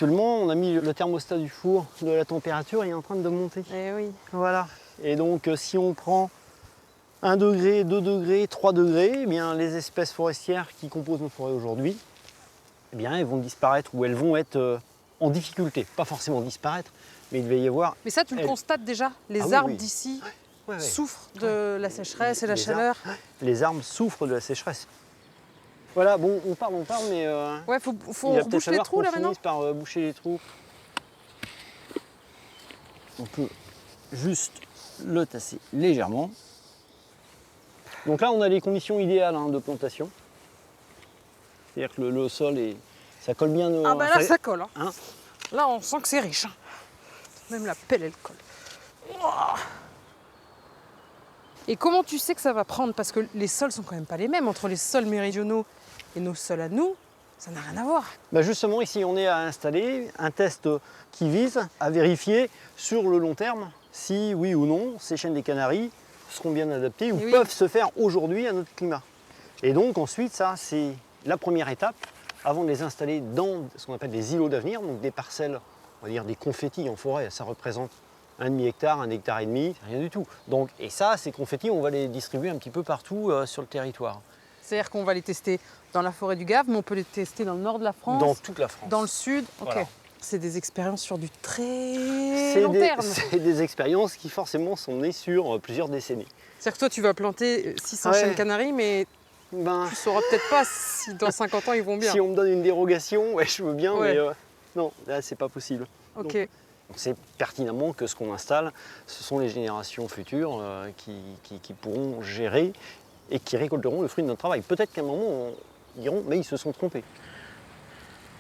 Actuellement, on a mis le thermostat du four de la température, il est en train de monter. Eh oui. Voilà. Et donc, si on prend 1 degré, 2 degrés, 3 degrés, eh bien, les espèces forestières qui composent nos forêts aujourd'hui, eh bien, elles vont disparaître ou elles vont être en difficulté. Pas forcément disparaître, mais il va y avoir... Mais ça, tu le constates déjà. Les oui, arbres oui. d'ici Ouais, ouais. souffrent de la sécheresse et la Les chaleur. Les arbres souffrent de la sécheresse. Voilà, bon, on parle, mais Ouais, faut il va peut-être boucher les falloir trous qu'on là maintenant. finisse par boucher les trous. On peut juste le tasser légèrement. Donc là, on a les conditions idéales de plantation. C'est-à-dire que le sol, ça colle bien. Ah bah là, ça colle. Hein. Là, on sent que c'est riche. Même la pelle, elle colle. Ouah. Et comment tu sais que ça va prendre? Parce que les sols sont quand même pas les mêmes. Entre les sols méridionaux et nos sols à nous, ça n'a rien à voir. Bah justement, ici, on est à installer un test qui vise à vérifier sur le long terme si, oui ou non, ces chênes des Canaries seront bien adaptés ou peuvent se faire aujourd'hui à notre climat. Et donc ensuite, ça, c'est la première étape avant de les installer dans ce qu'on appelle des îlots d'avenir, donc des parcelles, on va dire des confettis en forêt. Ça représente 1,5 hectare, 1,5 hectare, rien du tout. Donc, et ça, ces confettis, on va les distribuer un petit peu partout sur le territoire. C'est-à-dire qu'on va les tester dans la forêt du Gave, mais on peut les tester dans le nord de la France. Dans toute la France. Dans le sud. Voilà. Ok. C'est des expériences sur du très long terme. C'est des expériences qui forcément sont nées sur plusieurs décennies. C'est-à-dire que toi, tu vas planter 600 chênes Canaries, mais tu ne sauras peut-être pas si dans 50 ans ils vont bien. Si on me donne une dérogation, ouais, je veux bien, mais non, là, c'est pas possible. Ok. On sait pertinemment que ce qu'on installe, ce sont les générations futures qui pourront gérer et qui récolteront le fruit de notre travail. Peut-être qu'à un moment, ils diront, mais ils se sont trompés.